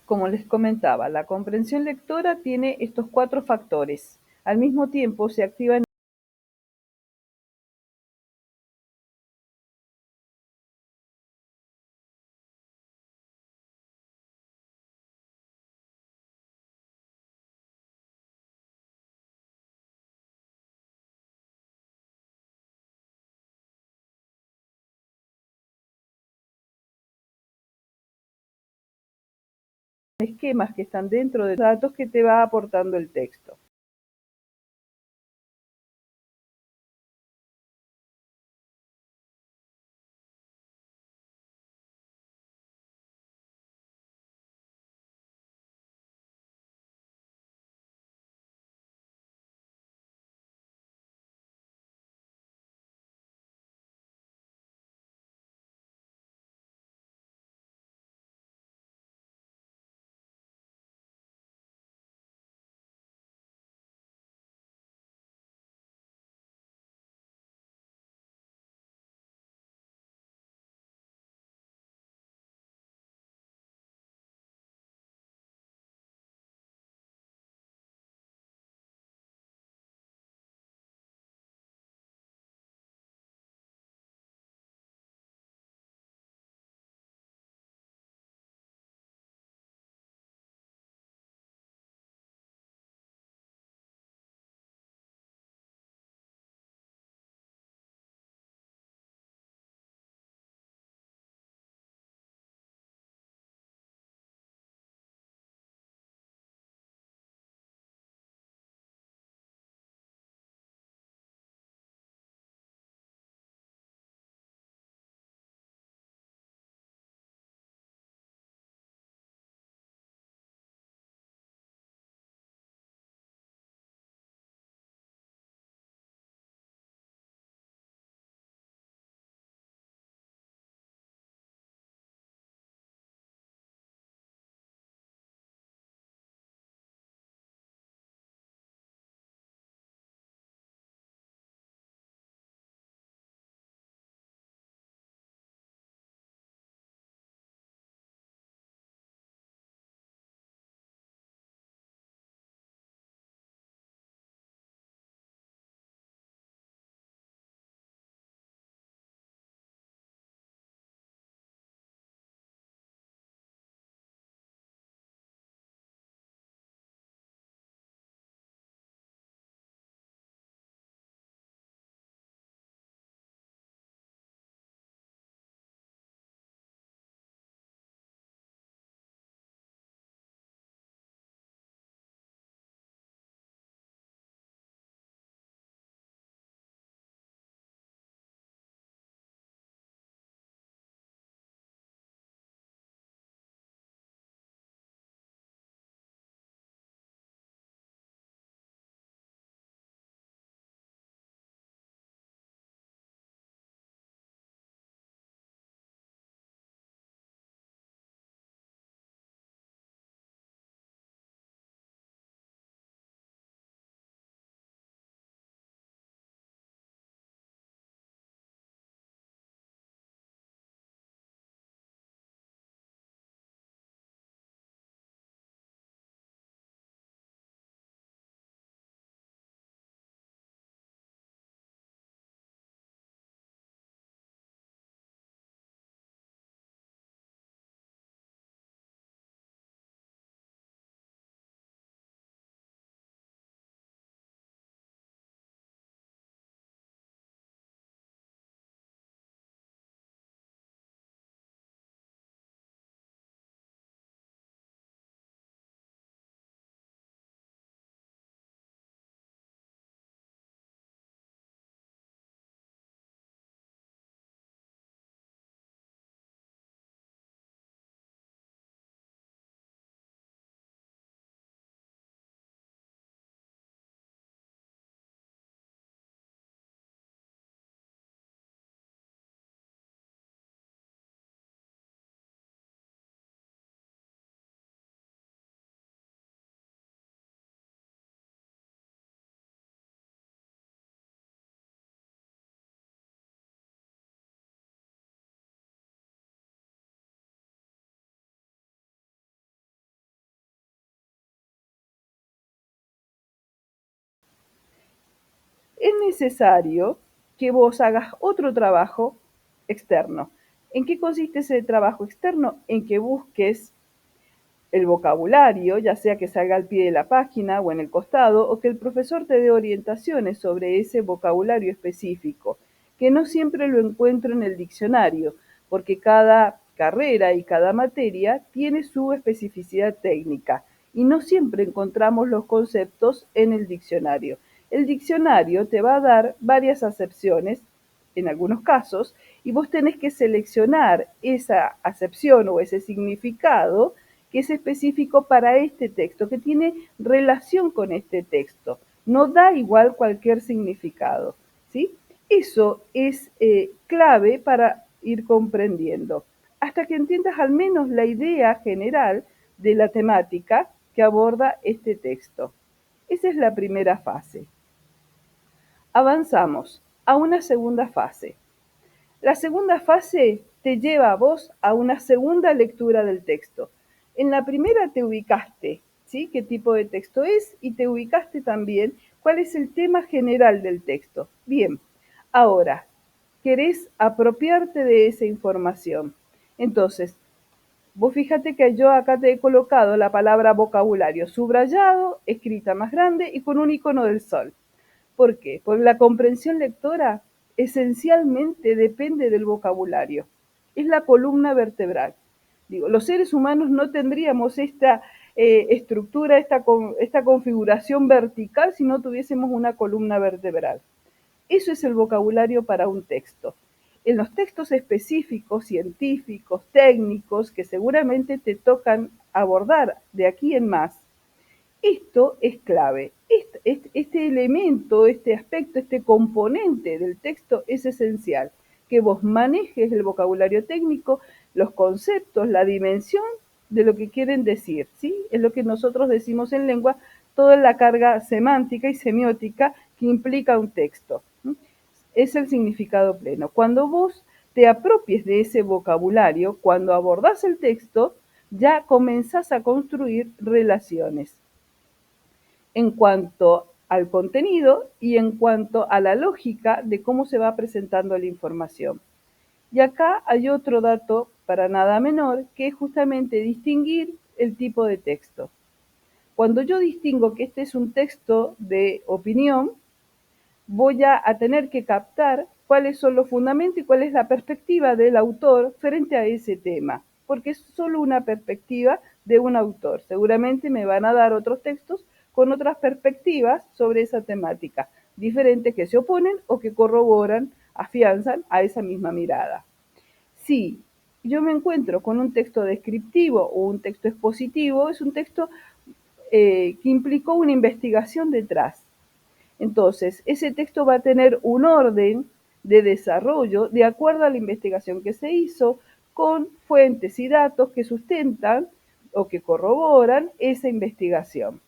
Como les comentaba, la comprensión lectora tiene estos cuatro factores. Al mismo tiempo, se activan esquemas que están dentro de los datos que te va aportando el texto. es necesario que vos hagas otro trabajo externo. ¿En qué consiste ese trabajo externo? En que busques el vocabulario, ya sea que salga al pie de la página o en el costado, o que el profesor te dé orientaciones sobre ese vocabulario específico, que no siempre lo encuentro en el diccionario, porque cada carrera y cada materia tiene su especificidad técnica y no siempre encontramos los conceptos en el diccionario. El diccionario te va a dar varias acepciones en algunos casos y vos tenés que seleccionar esa acepción o ese significado que es específico para este texto, que tiene relación con este texto. No da igual cualquier significado, ¿sí? Eso es clave para ir comprendiendo, hasta que entiendas al menos la idea general de la temática que aborda este texto. Esa es la primera fase. Avanzamos a una segunda fase. La segunda fase te lleva a vos a una segunda lectura del texto. En la primera te ubicaste, ¿sí? ¿Qué tipo de texto es? Y te ubicaste también cuál es el tema general del texto. Bien, ahora, querés apropiarte de esa información. Entonces, vos fíjate que yo acá te he colocado la palabra vocabulario subrayado, escrita más grande y con un icono del sol. ¿Por qué? Porque la comprensión lectora esencialmente depende del vocabulario. Es la columna vertebral. Digo, los seres humanos no tendríamos esta estructura, esta configuración vertical si no tuviésemos una columna vertebral. Eso es el vocabulario para un texto. En los textos específicos, científicos, técnicos, que seguramente te tocan abordar de aquí en más, esto es clave. Este elemento, este aspecto, este componente del texto es esencial. Que vos manejes el vocabulario técnico, los conceptos, la dimensión de lo que quieren decir, ¿sí? Es lo que nosotros decimos en lengua, toda la carga semántica y semiótica que implica un texto. Es el significado pleno. Cuando vos te apropies de ese vocabulario, cuando abordás el texto, ya comenzás a construir relaciones en cuanto al contenido y en cuanto a la lógica de cómo se va presentando la información. Y acá hay otro dato para nada menor, que es justamente distinguir el tipo de texto. Cuando yo distingo que este es un texto de opinión, voy a tener que captar cuáles son los fundamentos y cuál es la perspectiva del autor frente a ese tema, porque es solo una perspectiva de un autor. Seguramente me van a dar otros textos con otras perspectivas sobre esa temática, diferentes que se oponen o que corroboran, afianzan a esa misma mirada. Si yo me encuentro con un texto descriptivo o un texto expositivo, es un texto que implicó una investigación detrás. Entonces, ese texto va a tener un orden de desarrollo de acuerdo a la investigación que se hizo, con fuentes y datos que sustentan o que corroboran esa investigación.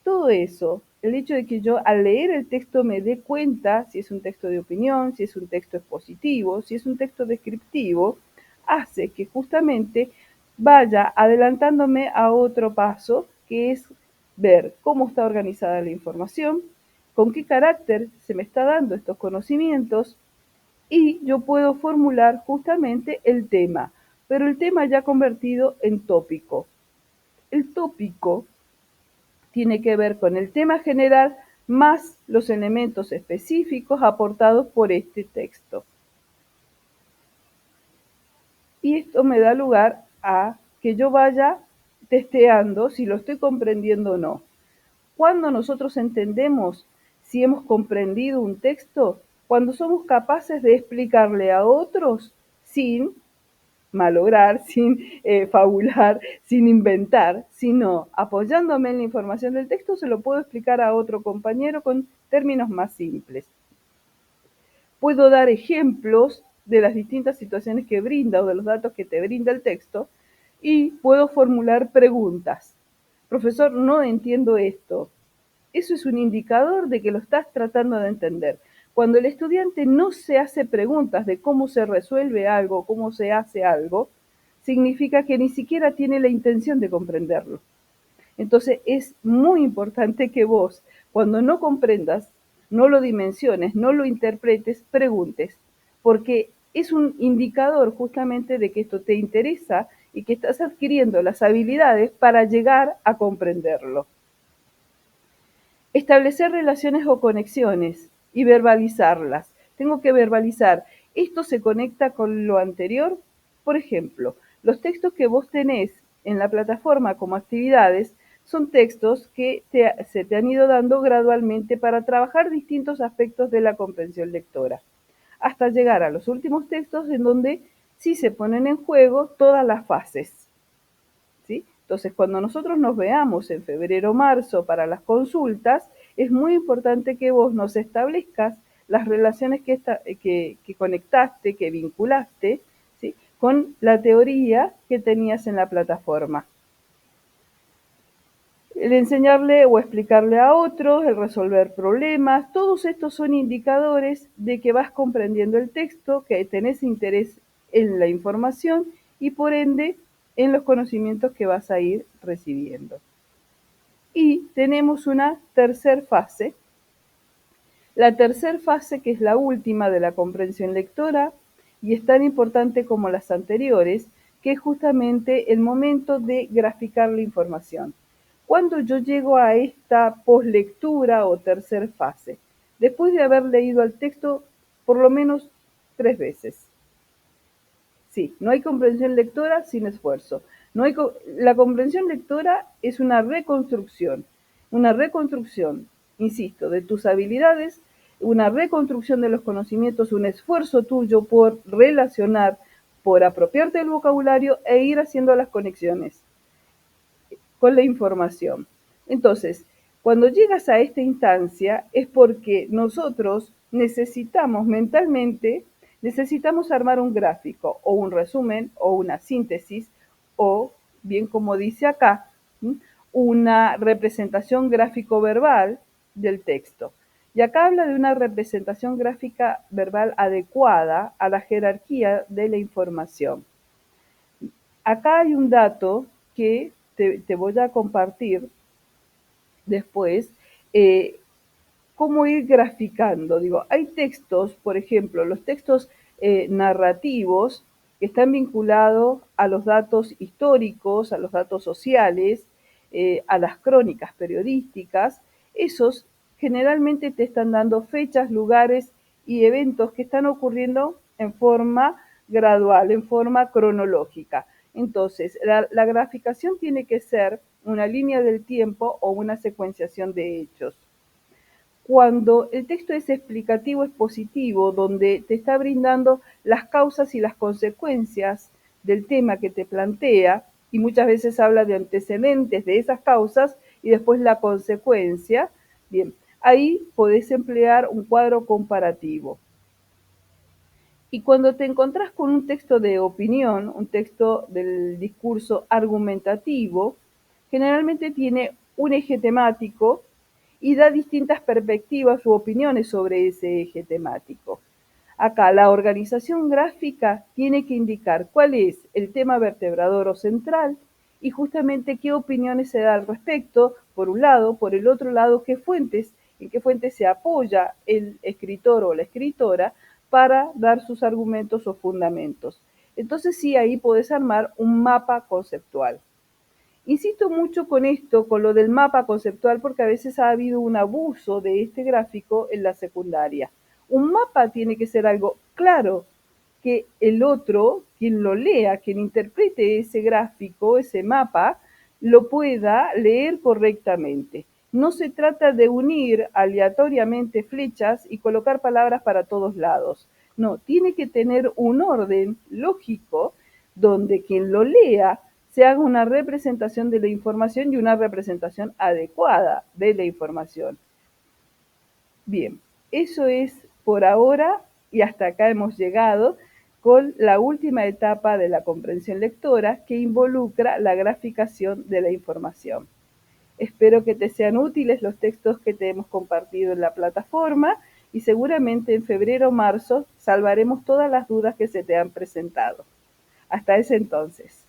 Todo eso, el hecho de que yo al leer el texto me dé cuenta si es un texto de opinión, si es un texto expositivo, si es un texto descriptivo, hace que justamente vaya adelantándome a otro paso, que es ver cómo está organizada la información, con qué carácter se me está dando estos conocimientos y yo puedo formular justamente el tema, pero el tema ya convertido en tópico. El tópico tiene que ver con el tema general más los elementos específicos aportados por este texto. Y esto me da lugar a que yo vaya testeando si lo estoy comprendiendo o no. Cuando nosotros entendemos si hemos comprendido un texto, cuando somos capaces de explicarle a otros sin malograr, sin fabular, sin inventar, sino apoyándome en la información del texto, se lo puedo explicar a otro compañero con términos más simples. Puedo dar ejemplos de las distintas situaciones que brinda o de los datos que te brinda el texto y puedo formular preguntas. Profesor, no entiendo esto. Eso es un indicador de que lo estás tratando de entender. Cuando el estudiante no se hace preguntas de cómo se resuelve algo, cómo se hace algo, significa que ni siquiera tiene la intención de comprenderlo. Entonces es muy importante que vos, cuando no comprendas, no lo dimensiones, no lo interpretes, preguntes, porque es un indicador justamente de que esto te interesa y que estás adquiriendo las habilidades para llegar a comprenderlo. Establecer relaciones o conexiones y verbalizarlas. Tengo que verbalizar. Esto se conecta con lo anterior. Por ejemplo, los textos que vos tenés en la plataforma como actividades son textos que se te han ido dando gradualmente para trabajar distintos aspectos de la comprensión lectora, hasta llegar a los últimos textos en donde sí se ponen en juego todas las fases. ¿Sí? Entonces, cuando nosotros nos veamos en febrero o marzo para las consultas, es muy importante que vos nos establezcas las relaciones que conectaste, que vinculaste, ¿sí? Con la teoría que tenías en la plataforma. El enseñarle o explicarle a otros, el resolver problemas, todos estos son indicadores de que vas comprendiendo el texto, que tenés interés en la información y por ende en los conocimientos que vas a ir recibiendo. Y tenemos una tercera fase. La tercera fase, que es la última de la comprensión lectora, y es tan importante como las anteriores, que es justamente el momento de graficar la información. Cuando yo llego a esta poslectura o tercera fase, después de haber leído el texto por lo menos 3 veces. Sí, no hay comprensión lectora sin esfuerzo. No hay la comprensión lectora es una reconstrucción, insisto, de tus habilidades, una reconstrucción de los conocimientos, un esfuerzo tuyo por relacionar, por apropiarte del vocabulario e ir haciendo las conexiones con la información. Entonces, cuando llegas a esta instancia es porque nosotros necesitamos mentalmente, necesitamos armar un gráfico o un resumen o una síntesis o, bien como dice acá, una representación gráfico-verbal del texto. Y acá habla de una representación gráfica verbal adecuada a la jerarquía de la información. Acá hay un dato que te voy a compartir después, cómo ir graficando. Digo, hay textos, por ejemplo, los textos narrativos que están vinculados a los datos históricos, a los datos sociales, a las crónicas periodísticas. Esos generalmente te están dando fechas, lugares y eventos que están ocurriendo en forma gradual, en forma cronológica. Entonces, la graficación tiene que ser una línea del tiempo o una secuenciación de hechos. Cuando el texto es explicativo, expositivo, donde te está brindando las causas y las consecuencias del tema que te plantea, y muchas veces habla de antecedentes de esas causas y después la consecuencia, bien, ahí podés emplear un cuadro comparativo. Y cuando te encontrás con un texto de opinión, un texto del discurso argumentativo, generalmente tiene un eje temático y da distintas perspectivas u opiniones sobre ese eje temático. Acá la organización gráfica tiene que indicar cuál es el tema vertebrador o central y justamente qué opiniones se da al respecto, por un lado, por el otro lado, en qué fuentes se apoya el escritor o la escritora para dar sus argumentos o fundamentos. Entonces sí, ahí podés armar un mapa conceptual. Insisto mucho con esto, con lo del mapa conceptual, porque a veces ha habido un abuso de este gráfico en la secundaria. Un mapa tiene que ser algo claro, que el otro, quien lo lea, quien interprete ese gráfico, ese mapa, lo pueda leer correctamente. No se trata de unir aleatoriamente flechas y colocar palabras para todos lados. No, tiene que tener un orden lógico donde quien lo lea se haga una representación de la información y una representación adecuada de la información. Bien, eso es por ahora y hasta acá hemos llegado con la última etapa de la comprensión lectora que involucra la graficación de la información. Espero que te sean útiles los textos que te hemos compartido en la plataforma y seguramente en febrero o marzo salvaremos todas las dudas que se te han presentado. Hasta ese entonces.